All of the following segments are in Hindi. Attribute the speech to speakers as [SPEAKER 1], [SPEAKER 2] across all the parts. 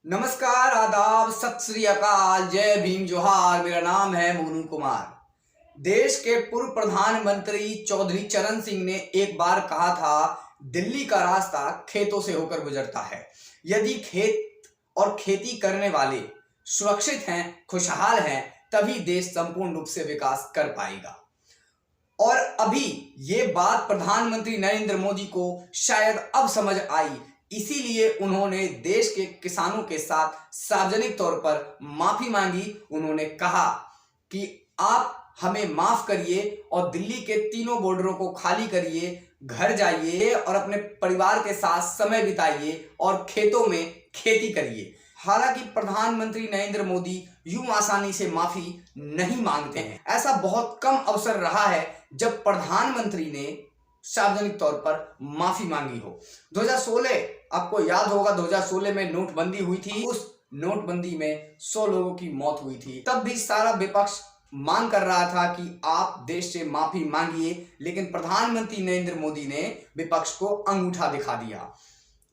[SPEAKER 1] नमस्कार, आदाब, सत श्री अकाल, जय भीम, जोहार। मेरा नाम है मोनू कुमार। देश के पूर्व प्रधानमंत्री चौधरी चरण सिंह ने एक बार कहा था, दिल्ली का रास्ता खेतों से होकर गुजरता है। यदि खेत और खेती करने वाले सुरक्षित हैं, खुशहाल हैं, तभी देश संपूर्ण रूप से विकास कर पाएगा। और अभी ये बात प्रधानमंत्री नरेंद्र मोदी को शायद अब समझ आई, इसीलिए उन्होंने देश के किसानों के साथ सार्वजनिक तौर पर माफी मांगी। उन्होंने कहा कि आप हमें माफ करिए और दिल्ली के तीनों बॉर्डरों को खाली करिए, घर जाइए और अपने परिवार के साथ समय बिताइए और खेतों में खेती करिए। हालांकि प्रधानमंत्री नरेंद्र मोदी यूं आसानी से माफी नहीं मांगते हैं। ऐसा बहुत कम अवसर रहा है जब प्रधानमंत्री ने सार्वजनिक तौर पर माफी मांगी हो। 2016 आपको याद होगा, 2016 में नोटबंदी हुई थी। उस नोटबंदी में 100 लोगों की मौत हुई थी। तब भी सारा विपक्ष मांग कर रहा था कि आप देश से माफी मांगिए, लेकिन प्रधानमंत्री नरेंद्र मोदी ने विपक्ष को अंगूठा दिखा दिया।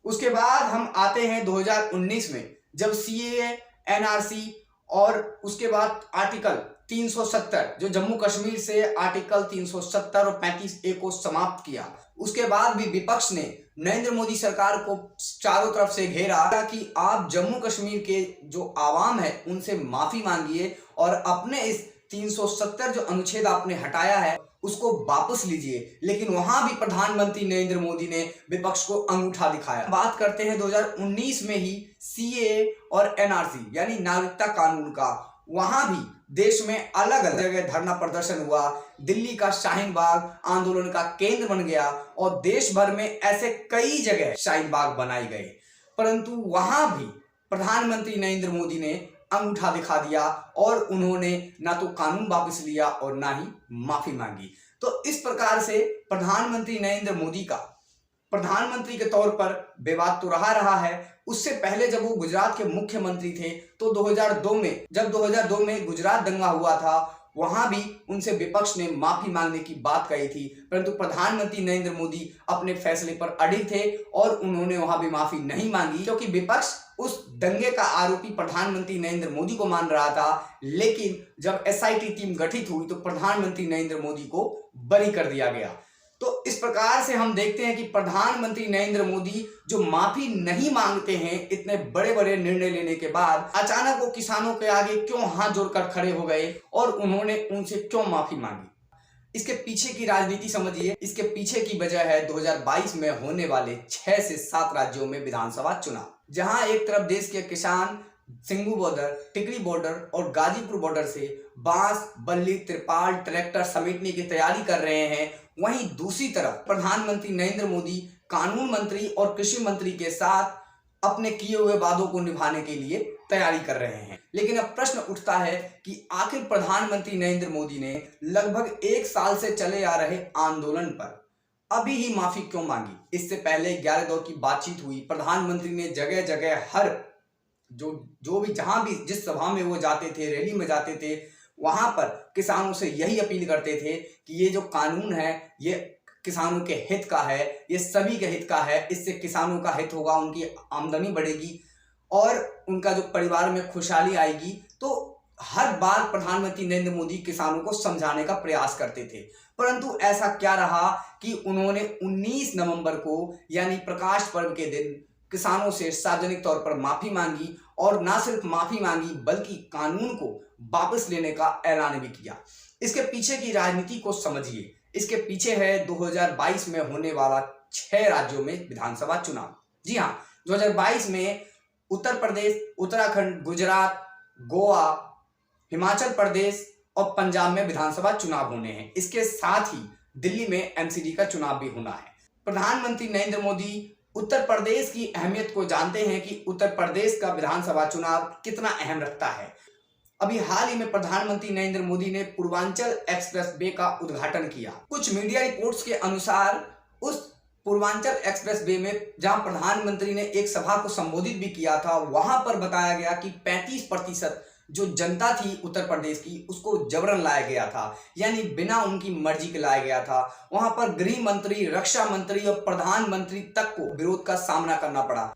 [SPEAKER 1] उसके बाद हम आते हैं 2019 में, जब सीएए, एनआरसी और उसके बाद आर्टिकल 370 जो जम्मू कश्मीर से आर्टिकल 370 और 35A को समाप्त किया। उसके बाद भी विपक्ष ने नरेंद्र मोदी सरकार को चारों तरफ से घेरा कि आप जम्मू कश्मीर के जो आवाम है उनसे माफी मांगिए और अपने इस 370 जो अनुच्छेद आपने हटाया है उसको वापस लीजिए। लेकिन वहां भी प्रधानमंत्री नरेंद्र मोदी ने विपक्ष को अंगूठा दिखाया। बात करते हैं 2019 में ही सीएए और एनआरसी यानी नागरिकता कानून का। वहां भी देश में अलग अलग जगह धरना प्रदर्शन हुआ। दिल्ली का शाहीन बाग आंदोलन का केंद्र बन गया और देश भर में ऐसे कई जगह शाहीन बाग बनाए गए, परंतु वहां भी प्रधानमंत्री नरेंद्र मोदी ने अंगूठा दिखा दिया और उन्होंने ना तो कानून वापस लिया और ना ही माफी मांगी। तो इस प्रकार से प्रधानमंत्री नरेंद्र मोदी का प्रधानमंत्री के तौर पर विवाद तो रहा है। उससे पहले जब वो गुजरात के मुख्यमंत्री थे तो 2002 में गुजरात दंगा हुआ था, वहां भी उनसे विपक्ष ने माफी मांगने की बात कही थी, परंतु प्रधानमंत्री नरेंद्र मोदी अपने फैसले पर अड़िग थे और उन्होंने वहां भी माफी नहीं मांगी, क्योंकि विपक्ष उस दंगे का आरोपी प्रधानमंत्री नरेंद्र मोदी को मान रहा था। लेकिन जब एसआईटी टीम गठित हुई तो प्रधानमंत्री नरेंद्र मोदी को बरी कर दिया गया। तो इस प्रकार से हम देखते हैं कि प्रधानमंत्री नरेंद्र मोदी जो माफी नहीं मांगते हैं, इतने बड़े बड़े निर्णय लेने के बाद अचानक वो किसानों के आगे क्यों हाथ जोड़कर खड़े हो गए और उन्होंने उनसे क्यों माफी मांगी। इसके पीछे की राजनीति समझिए। इसके पीछे की वजह है 2022 में होने वाले 6 से 7 राज्यों में विधानसभा चुनाव, जहां एक तरफ देश के किसान सिंगू बॉर्डर, टिकरी बॉर्डर और गाजीपुर बॉर्डर से बांस, बल्ली, त्रिपाल, ट्रैक्टर समेटने की तैयारी कर रहे हैं, वहीं दूसरी तरफ प्रधानमंत्री नरेंद्र मोदी कानून मंत्री और कृषि मंत्री के साथ अपने किए हुए वादों को निभाने के लिए तैयारी कर रहे हैं। लेकिन अब प्रश्न उठता है कि आखिर प्रधानमंत्री नरेंद्र मोदी ने लगभग 1 साल से चले आ रहे आंदोलन पर अभी ही माफी क्यों मांगी। इससे पहले 11 दौर की बातचीत हुई। प्रधानमंत्री ने जगह जगह हर जो भी जहां भी जिस सभा में वो जाते थे, रैली में जाते थे, वहां पर किसानों से यही अपील करते थे कि ये जो कानून है ये किसानों के हित का है, ये सभी के हित का है, इससे किसानों का हित होगा, उनकी आमदनी बढ़ेगी और उनका जो परिवार में खुशहाली आएगी। तो हर बार प्रधानमंत्री नरेंद्र मोदी किसानों को समझाने का प्रयास करते थे, परंतु ऐसा क्या रहा कि उन्होंने 19 नवंबर को यानी प्रकाश पर्व के दिन किसानों से सार्वजनिक तौर पर माफी मांगी और ना सिर्फ माफी मांगी बल्कि कानून को वापस लेने का ऐलान भी किया। इसके पीछे की राजनीति को समझिए। इसके पीछे है 2022 में होने वाला 6 राज्यों में विधानसभा चुनाव। जी हाँ, 2022 में उत्तर प्रदेश, उत्तराखंड, गुजरात, गोवा, हिमाचल प्रदेश और पंजाब में विधानसभा चुनाव होने हैं। इसके साथ ही दिल्ली में एमसीडी का चुनाव भी होना है। प्रधानमंत्री नरेंद्र मोदी उत्तर प्रदेश की अहमियत को जानते हैं कि उत्तर प्रदेश का विधानसभा चुनाव कितना अहम रखता है। अभी हाल ही में प्रधानमंत्री नरेंद्र मोदी ने पूर्वांचल एक्सप्रेस वे का उद्घाटन किया। कुछ मीडिया रिपोर्ट्स के अनुसार उस पूर्वांचल एक्सप्रेस वे में जहां प्रधानमंत्री ने एक सभा को संबोधित भी किया था, वहां पर बताया गया कि 35% जो जनता थी उत्तर प्रदेश की उसको जबरन लाया गया था, यानी बिना उनकी मर्जी के लाया गया था। वहां पर गृह मंत्री, रक्षा मंत्री और प्रधानमंत्री तक को विरोध का सामना करना पड़ा।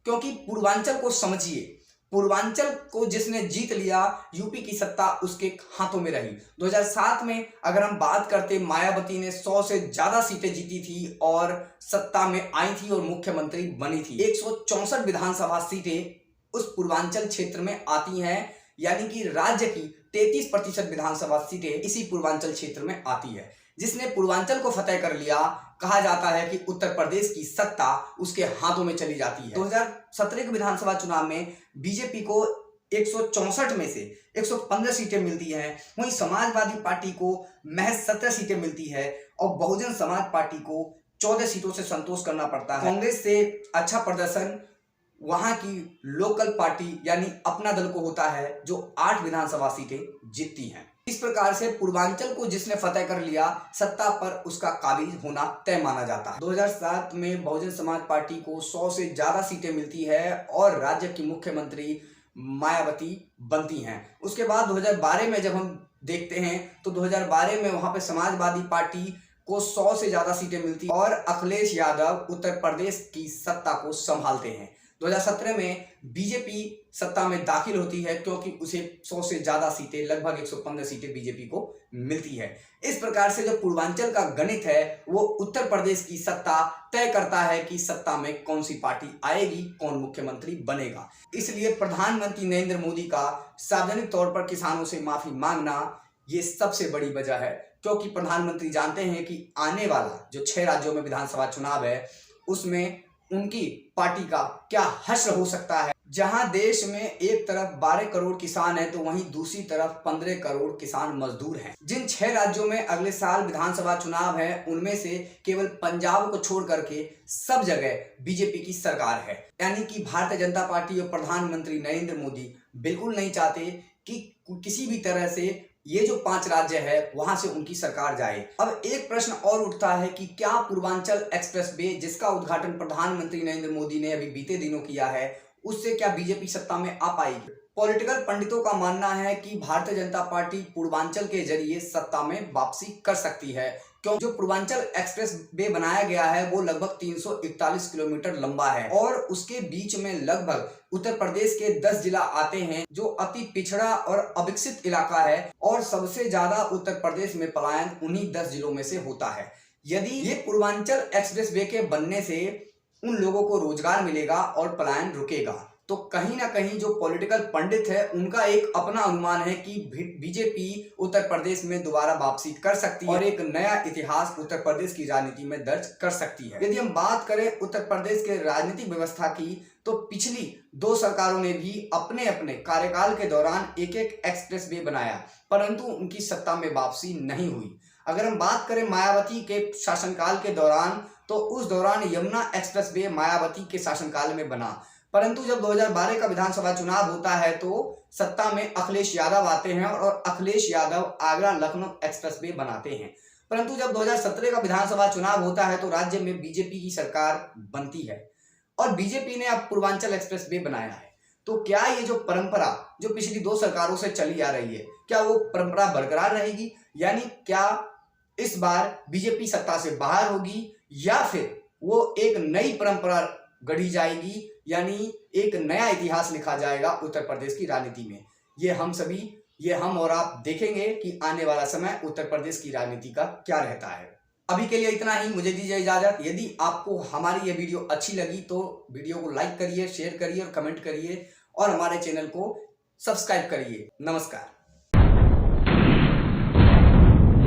[SPEAKER 1] क्योंकि पूर्वांचल को समझिए, पूर्वांचल को जिसने जीत लिया, यूपी की सत्ता उसके हाथों में रही। 2007 में अगर हम बात करते, मायावती ने 100 से ज्यादा सीटें जीती थी और सत्ता में आई थी और मुख्यमंत्री बनी थी। 164 विधानसभा सीटें उस पूर्वांचल क्षेत्र में आती हैं, यानी कि राज्य की 33% विधानसभा सीटें इसी पूर्वांचल क्षेत्र में आती है। जिसने पूर्वांचल को फतेह कर लिया, कहा जाता है कि उत्तर प्रदेश की सत्ता उसके हाथों में चली जाती है। 2017 के विधानसभा चुनाव में बीजेपी को 164 में से 115 सीटें मिलती हैं, वहीं समाजवादी पार्टी को महज 17 सीटें मिलती है और बहुजन समाज पार्टी को 14 सीटों से संतोष करना पड़ता है। कांग्रेस से अच्छा प्रदर्शन वहां की लोकल पार्टी यानी अपना दल को होता है, जो 8 विधानसभा सीटें जीतती हैं। इस प्रकार से पूर्वांचल को जिसने फतेह कर लिया, सत्ता पर उसका काबिज होना तय माना जाता है। 2007 में बहुजन समाज पार्टी को 100 से ज्यादा सीटें मिलती है और राज्य की मुख्यमंत्री मायावती बनती हैं। उसके बाद 2012 में जब हम देखते हैं तो 2012 में वहां पे समाजवादी पार्टी को 100 से ज्यादा सीटें मिलती और अखिलेश यादव उत्तर प्रदेश की सत्ता को संभालते हैं। 2017 में बीजेपी सत्ता में दाखिल होती है, क्योंकि उसे 100 से ज्यादा सीटें, लगभग 115 सीटें बीजेपी को मिलती है। इस प्रकार से जो पूर्वांचल का गणित है वो उत्तर प्रदेश की सत्ता तय करता है कि सत्ता में कौन सी पार्टी आएगी, कौन मुख्यमंत्री बनेगा। इसलिए प्रधानमंत्री नरेंद्र मोदी का सार्वजनिक तौर पर किसानों से माफी मांगना ये सबसे बड़ी वजह है, क्योंकि प्रधानमंत्री जानते हैं कि आने वाला जो 6 राज्यों में विधानसभा चुनाव है उसमें उनकी पार्टी का क्या हश्र हो सकता है। जहां देश में एक तरफ 12 करोड़ किसान हैं तो वहीं दूसरी तरफ 15 करोड़ किसान मजदूर हैं। जिन 6 राज्यों में अगले साल विधानसभा चुनाव है उनमें से केवल पंजाब को छोड़ करके सब जगह बीजेपी की सरकार है, यानी कि भारतीय जनता पार्टी और प्रधानमंत्री नरेंद्र मोदी बिल्कुल नहीं चाहते कि किसी भी तरह से ये जो 5 राज्य है वहां से उनकी सरकार जाए। अब एक प्रश्न और उठता है कि क्या पूर्वांचल एक्सप्रेस वे, जिसका उद्घाटन प्रधानमंत्री नरेंद्र मोदी ने अभी बीते दिनों किया है, उससे क्या बीजेपी सत्ता में आ पाएगी? पॉलिटिकल पंडितों का मानना है कि भारतीय जनता पार्टी पूर्वांचल के जरिए सत्ता में वापसी कर सकती है, क्योंकि जो पूर्वांचल एक्सप्रेस वे बनाया गया है वो लगभग 341 किलोमीटर लंबा है और उसके बीच में लगभग उत्तर प्रदेश के 10 जिला आते हैं, जो अति पिछड़ा और अविकसित इलाका है और सबसे ज्यादा उत्तर प्रदेश में पलायन उन्हीं 10 जिलों में से होता है। यदि ये पूर्वांचल एक्सप्रेस वे के बनने से उन लोगों को रोजगार मिलेगा और पलायन रुकेगा, तो कहीं ना कहीं जो पॉलिटिकल पंडित है उनका एक अपना अनुमान है कि बीजेपी उत्तर प्रदेश में दोबारा वापसी कर सकती है और एक नया इतिहास उत्तर प्रदेश की राजनीति में दर्ज कर सकती है। यदि हम बात करें उत्तर प्रदेश के राजनीतिक व्यवस्था की, तो पिछली 2 सरकारों ने भी अपने अपने कार्यकाल के दौरान एक एक एक्सप्रेस वे बनाया, परंतु उनकी सत्ता में वापसी नहीं हुई। अगर हम बात करें मायावती के शासनकाल के दौरान, तो उस दौरान यमुना एक्सप्रेस वे मायावती के शासनकाल में बना, परंतु जब 2012 का विधानसभा चुनाव होता है तो सत्ता में अखिलेश यादव आते हैं और अखिलेश यादव आगरा लखनऊ एक्सप्रेस वे बनाते हैं। परंतु जब 2017 का विधानसभा चुनाव होता है तो राज्य में बीजेपी की सरकार बनती है और बीजेपी ने अब पूर्वांचल एक्सप्रेस वे बनाया है। तो क्या ये जो परंपरा जो पिछली 2 सरकारों से चली आ रही है, क्या वो परंपरा बरकरार रहेगी? यानी क्या इस बार बीजेपी सत्ता से बाहर होगी या फिर वो एक नई परंपरा गढ़ी जाएगी, यानी एक नया इतिहास लिखा जाएगा उत्तर प्रदेश की राजनीति में? ये हम और आप देखेंगे कि आने वाला समय उत्तर प्रदेश की राजनीति का क्या रहता है। अभी के लिए इतना ही, मुझे दीजिए इजाजत। यदि आपको हमारी ये वीडियो अच्छी लगी तो वीडियो को लाइक करिए, शेयर करिए और कमेंट करिए और हमारे चैनल को सब्सक्राइब करिए। नमस्कार।